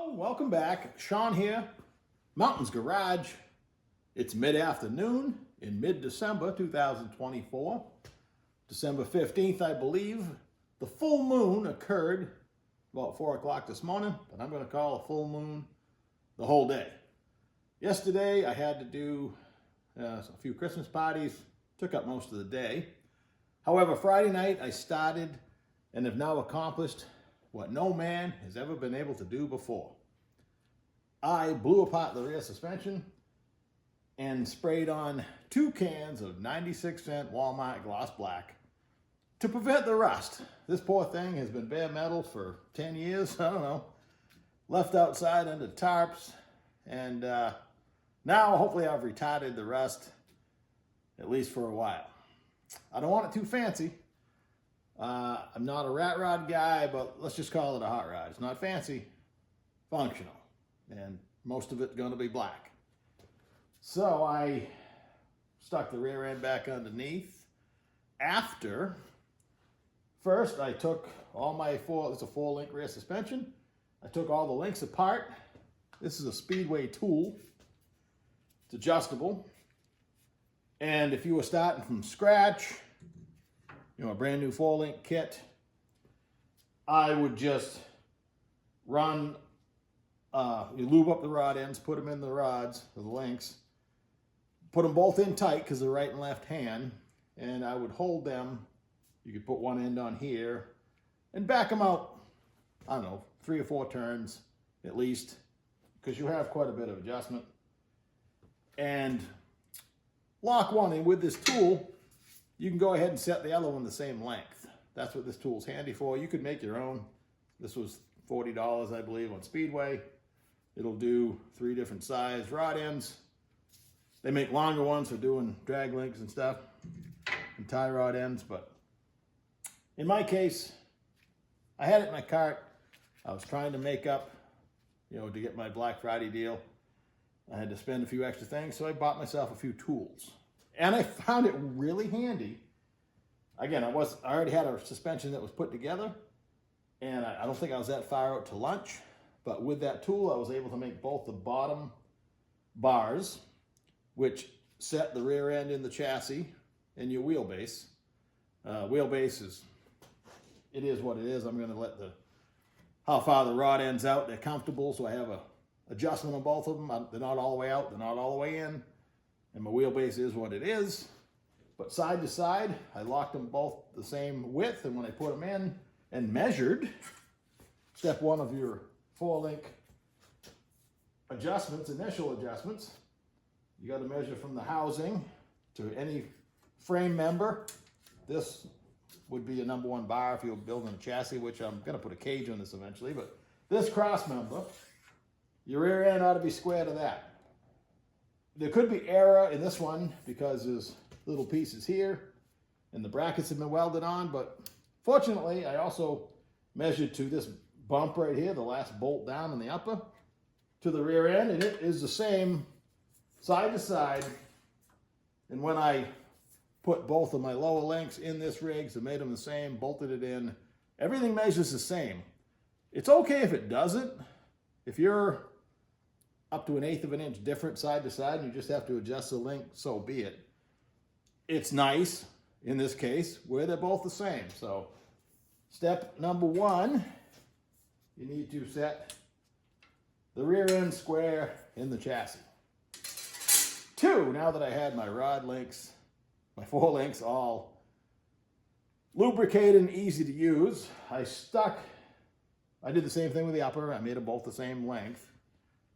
Hello, welcome back. Sean here, Mountains Garage. It's mid-afternoon in mid-December 2024. December 15th, I believe. The full moon occurred about 4 o'clock this morning, but I'm going to call a full moon the whole day. Yesterday, I had to do a few Christmas parties. Took up most of the day. However, Friday night, I started and have now accomplished what no man has ever been able to do before. I blew apart the rear suspension and sprayed on 2 cans of 96-cent Walmart gloss black to prevent the rust. This poor thing has been bare metal for 10 years, I don't know, left outside under tarps, and now hopefully I've retarded the rust, at least for a while. I don't want it too fancy. I'm not a rat rod guy, but let's just call it a hot rod. It's not fancy, functional, and most of it's going to be black. So I stuck the rear end back underneath. First I took all my it's a 4-link rear suspension. I took all the links apart. This is a Speedway tool. It's adjustable. And if you were starting from scratch, a brand new 4-link kit, I would just run, you lube up the rod ends, put them in the rods, or the links, put them both in tight because they're right and left hand, and I would hold them. You could put one end on here and back them out, I don't know, 3 or 4 turns at least, because you have quite a bit of adjustment. And lock one in with this tool. You can go ahead and set the other one the same length. That's what this tool's handy for. You could make your own. This was $40, I believe, on Speedway. It'll do 3 different size rod ends. They make longer ones for doing drag links and stuff, and tie rod ends, but in my case, I had it in my cart. I was trying to make up, to get my Black Friday deal. I had to spend a few extra things, so I bought myself a few tools. And I found it really handy. Again, I already had a suspension that was put together, and I don't think I was that far out to lunch, but with that tool, I was able to make both the bottom bars, which set the rear end in the chassis, and your wheelbase. Wheelbase it is what it is. I'm gonna let how far the rod ends out. They're comfortable, so I have a adjustment on both of them. They're not all the way out, they're not all the way in. And my wheelbase is what it is. But side to side, I locked them both the same width, and when I put them in and measured, step 1 of your 4-link adjustments, initial adjustments, you got to measure from the housing to any frame member. This would be a number 1 bar if you're building a chassis, which I'm going to put a cage on this eventually, but this cross member, your rear end ought to be square to that. There could be error in this one because there's little pieces here and the brackets have been welded on, but fortunately I also measured to this bump right here, the last bolt down in the upper, to the rear end, and it is the same side to side. And when I put both of my lower links in this rig, so made them the same, bolted it in, everything measures the same. It's okay if it doesn't. If you're up to 1/8 of an inch different side to side, and you just have to adjust the link, so be it. It's nice, in this case, where they're both the same. So, step number 1, you need to set the rear end square in the chassis. 2, now that I had my rod links, my 4 links all lubricated and easy to use, I did the same thing with the upper. I made them both the same length.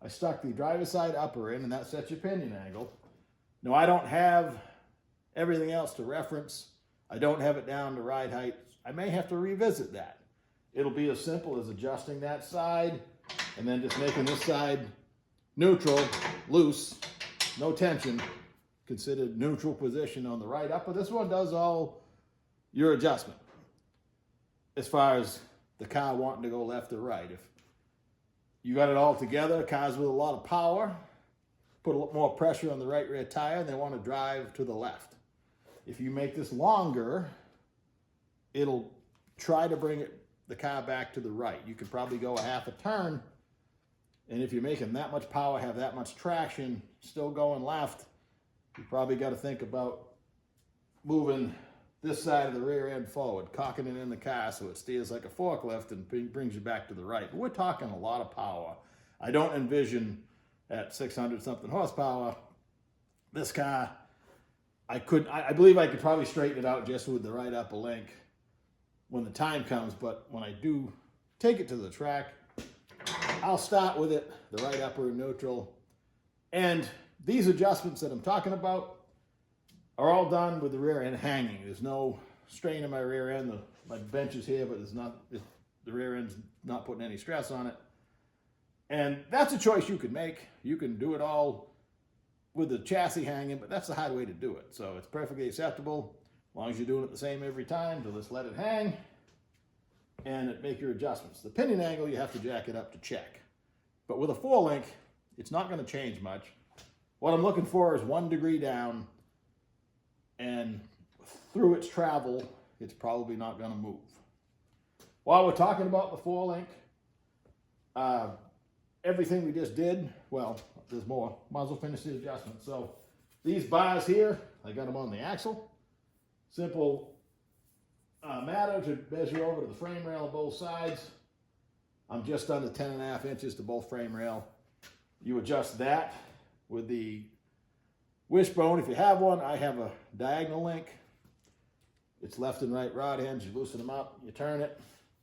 I stuck the driver's side upper in, and that sets your pinion angle. Now, I don't have everything else to reference. I don't have it down to ride height. I may have to revisit that. It'll be as simple as adjusting that side and then just making this side neutral, loose, no tension, considered neutral position on the right upper. This one does all your adjustment as far as the car wanting to go left or right. If you got it all together, cars with a lot of power, put a lot more pressure on the right rear tire, and they want to drive to the left. If you make this longer, it'll try to bring the car back to the right. You could probably go a half a turn And if you're making that much power, have that much traction, still going left, you probably got to think about moving this side of the rear end forward, cocking it in the car so it steers like a forklift and brings you back to the right. But we're talking a lot of power. I don't envision at 600 something horsepower, this car, I believe I could probably straighten it out just with the right upper link when the time comes. But when I do take it to the track, I'll start with it, the right upper and neutral. And these adjustments that I'm talking about are all done with the rear end hanging. There's no strain in my rear end. My bench is here, but the rear end's not putting any stress on it. And that's a choice you can make. You can do it all with the chassis hanging, but that's the hard way to do it. So it's perfectly acceptable as long as you're doing it the same every time. To just let it hang and make your adjustments. The pinion angle, you have to jack it up to check. But with a 4-link, it's not going to change much. What I'm looking for is 1 degree down, and through its travel, it's probably not going to move. While we're talking about the 4-link, everything we just did, well, there's more. Might as well finish the adjustment. So these bars here, I got them on the axle. Simple matter to measure over to the frame rail on both sides. I'm just under 10.5 inches to both frame rail. You adjust that with the wishbone if you have one. I have a diagonal link. It's left and right rod ends. You loosen them up, you turn it,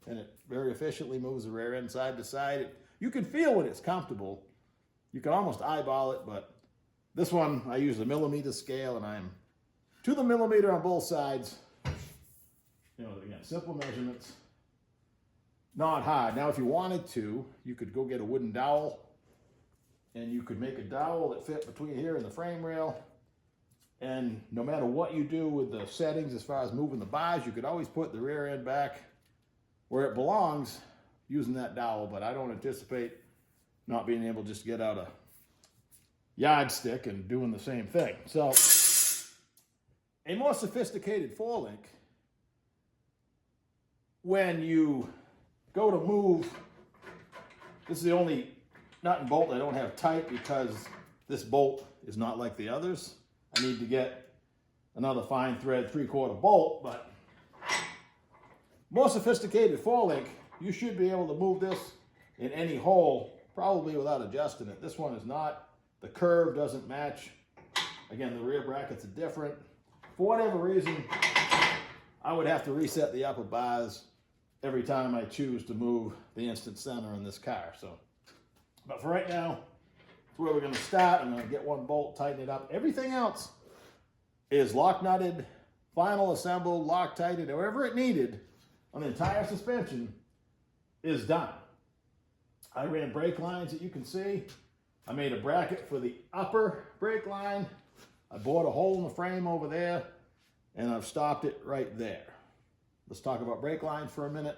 and it very efficiently moves the rear end side to side. You can feel when it's comfortable. You can almost eyeball it, but this one I use a millimeter scale, and I'm to the millimeter on both sides. You know, again, simple measurements, not hard. Now, if you wanted to, you could go get a wooden dowel, and you could make a dowel that fit between here and the frame rail. And no matter what you do with the settings as far as moving the bars, you could always put the rear end back where it belongs using that dowel. But I don't anticipate not being able to just get out a yardstick and doing the same thing. So a more sophisticated 4-link, when you go to move, this is the only nut and bolt I don't have tight because this bolt is not like the others. I need to get another fine thread 3/4 bolt, but more sophisticated 4-link, you should be able to move this in any hole, probably without adjusting it. This one is not. The curve doesn't match. Again, the rear brackets are different. For whatever reason, I would have to reset the upper bars every time I choose to move the instant center in this car. So, but for right now, that's where we're going to start. I'm going to get one bolt, tighten it up. Everything else is lock nutted, final assembled, lock tighted, however it needed on the entire suspension is done. I ran brake lines that you can see. I made a bracket for the upper brake line. I bored a hole in the frame over there, and I've stopped it right there. Let's talk about brake lines for a minute.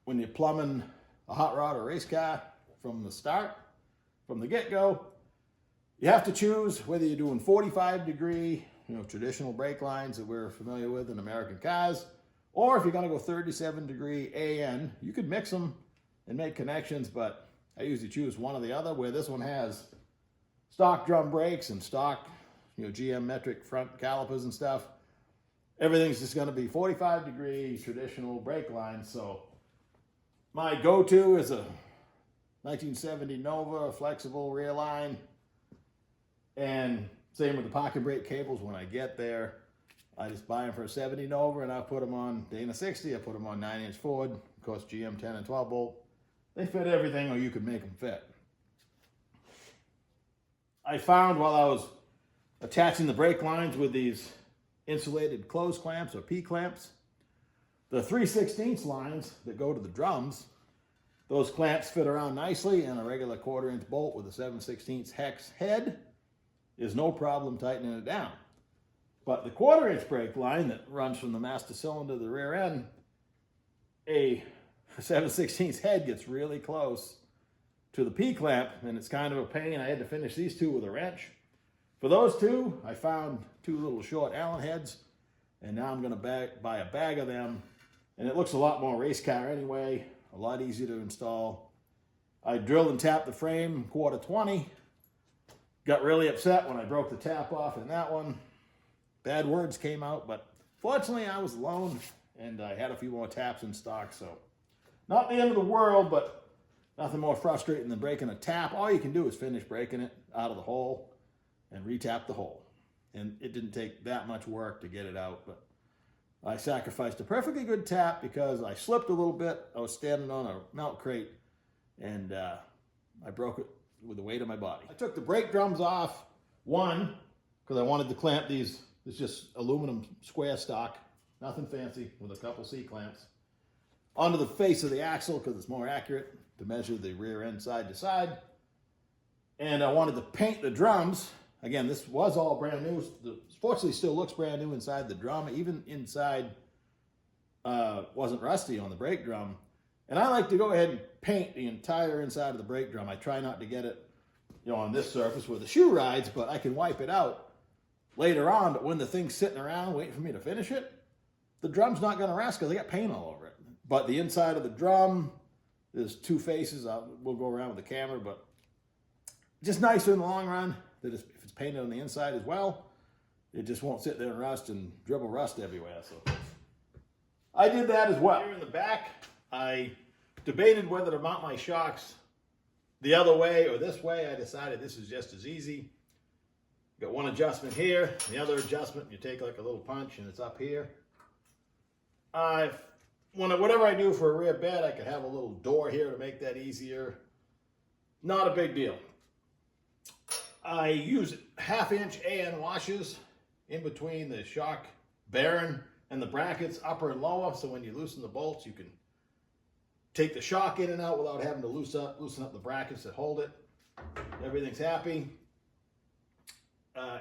When you're plumbing a hot rod or race car from the start, from the get-go, you have to choose whether you're doing 45-degree, traditional brake lines that we're familiar with in American cars, or if you're going to go 37-degree AN. You could mix them and make connections, but I usually choose one or the other, where this one has stock drum brakes and stock, GM metric front calipers and stuff. Everything's just going to be 45-degree traditional brake lines. So my go-to is a 1970 Nova flexible rear line, and same with the parking brake cables. When I get there, I just buy them for a 70 Nova, and I put them on Dana 60. I put them on 9-inch Ford, of course GM 10 and 12 bolt. They fit everything, or you could make them fit. I found while I was attaching the brake lines with these insulated close clamps or P-clamps, the 3/16 lines that go to the drums, those clamps fit around nicely, and a regular 1/4-inch bolt with a 7/16 hex head is no problem tightening it down. But the 1/4-inch brake line that runs from the master cylinder to the rear end, a 7/16 head gets really close to the P-clamp, and it's kind of a pain. I had to finish these two with a wrench. For those two, I found 2 little short Allen heads, and now I'm going to buy a bag of them, and it looks a lot more race car anyway, a lot easier to install. I drilled and tapped the frame 1/4 20. Got really upset when I broke the tap off in that one. Bad words came out, but fortunately I was alone and I had a few more taps in stock, so not the end of the world, but nothing more frustrating than breaking a tap. All you can do is finish breaking it out of the hole and retap the hole. And it didn't take that much work to get it out, but I sacrificed a perfectly good tap because I slipped a little bit. I was standing on a milk crate and I broke it with the weight of my body. I took the brake drums off, one, because I wanted to clamp these. It's just aluminum square stock, nothing fancy, with a couple C-clamps, onto the face of the axle because it's more accurate to measure the rear end side to side. And I wanted to paint the drums. Again, this was all brand new. Fortunately, still looks brand new inside the drum. Even inside wasn't rusty on the brake drum. And I like to go ahead and paint the entire inside of the brake drum. I try not to get it, on this surface where the shoe rides, but I can wipe it out later on. But when the thing's sitting around waiting for me to finish it, the drum's not going to rust because I got paint all over it. But the inside of the drum, there's two faces. We'll go around with the camera, but just nicer in the long run that if it's painted on the inside as well, it just won't sit there and rust and dribble rust everywhere. So I did that as well. Here in the back, I debated whether to mount my shocks the other way or this way. I decided this is just as easy. Got one adjustment here, the other adjustment, you take like a little punch and it's up here. Whatever I do for a rear bed, I could have a little door here to make that easier. Not a big deal. I use 1/2-inch AN washers in between the shock bearing and the brackets, upper and lower, so when you loosen the bolts, you can take the shock in and out without having to loosen up the brackets that hold it. Everything's happy.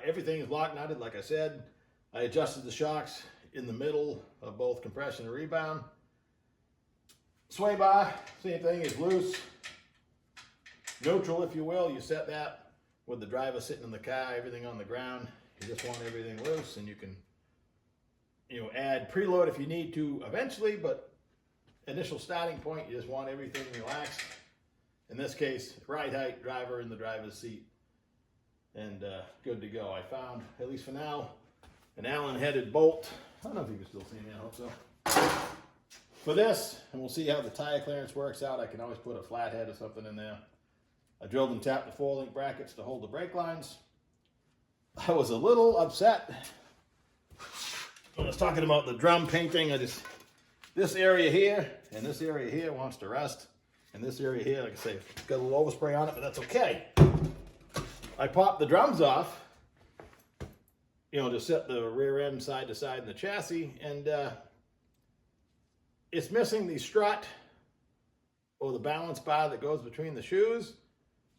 Everything is lock knotted, like I said. I adjusted the shocks in the middle of both compression and rebound. Sway bar, same thing, is loose. Neutral, if you will. You set that with the driver sitting in the car, everything on the ground. You just want everything loose, and you can, add preload if you need to eventually, but initial starting point, you just want everything relaxed. In this case, ride height, driver in the driver's seat, and good to go. I found, at least for now, an Allen-headed bolt. I don't know if you can still see me, I hope so. For this, and we'll see how the tire clearance works out, I can always put a flathead or something in there. I drilled and tapped the 4-link brackets to hold the brake lines. I was a little upset when I was talking about the drum painting. This area here and this area here wants to rust. And this area here, like I say, got a little overspray on it, but that's okay. I popped the drums off, to set the rear end side to side in the chassis, and it's missing the strut or the balance bar that goes between the shoes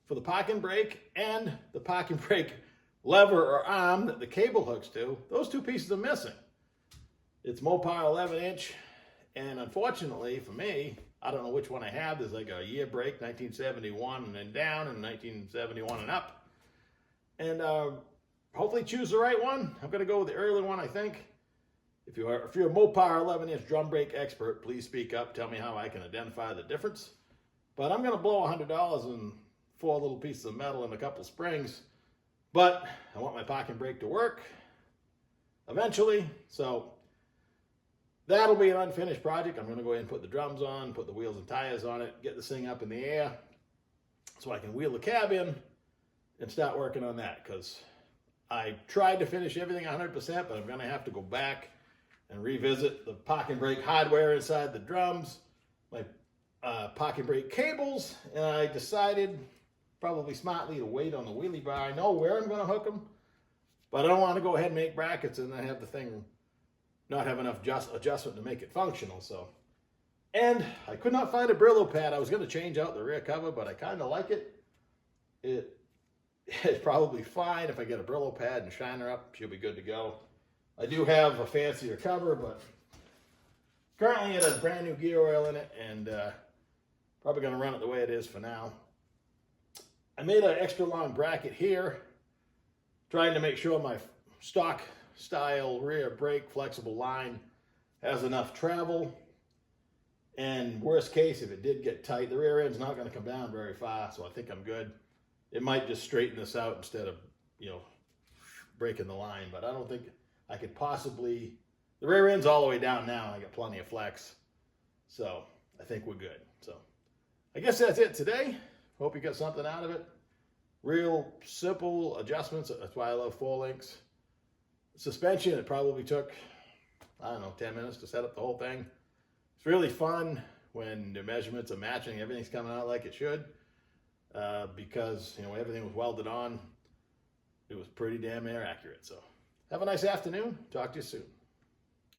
for the parking brake and the parking brake lever or arm that the cable hooks to. Those two pieces are missing. It's Mopar 11-inch, and unfortunately for me, I don't know which one I have. There's like a year break, 1971 and then down, and 1971 and up. And hopefully choose the right one. I'm gonna go with the early one, I think. If you're a Mopar 11-inch drum brake expert, please speak up. Tell me how I can identify the difference. But I'm gonna blow $100 on 4 little pieces of metal and a couple springs. But I want my parking brake to work eventually. So that'll be an unfinished project. I'm gonna go ahead and put the drums on, put the wheels and tires on it, get this thing up in the air so I can wheel the cab in and start working on that, because I tried to finish everything 100%, but I'm gonna have to go back and revisit the parking brake hardware inside the drums, my parking brake cables, and I decided, probably smartly, to wait on the wheelie bar. I know where I'm gonna hook them, but I don't wanna go ahead and make brackets and then have the thing not have enough adjustment to make it functional. So, and I could not find a Brillo pad. I was gonna change out the rear cover, but I kinda like it. It's probably fine. If I get a Brillo pad and shine her up, she'll be good to go. I do have a fancier cover, but currently it has brand new gear oil in it, and probably gonna run it the way it is for now. I made an extra long bracket here, trying to make sure my stock style rear brake flexible line has enough travel. And worst case, if it did get tight, the rear end's not going to come down very far, so I think I'm good. It might just straighten this out instead of, you know, breaking the line, but I don't think I could possibly, the rear end's all the way down now, and I got plenty of flex, so I think we're good. So I guess that's it today. Hope you got something out of it. Real simple adjustments. That's why I love 4Links. Suspension, it probably took, I don't know, 10 minutes to set up the whole thing. It's really fun when the measurements are matching, everything's coming out like it should, because, you know, everything was welded on. It was pretty damn near accurate. So have a nice afternoon. Talk to you soon.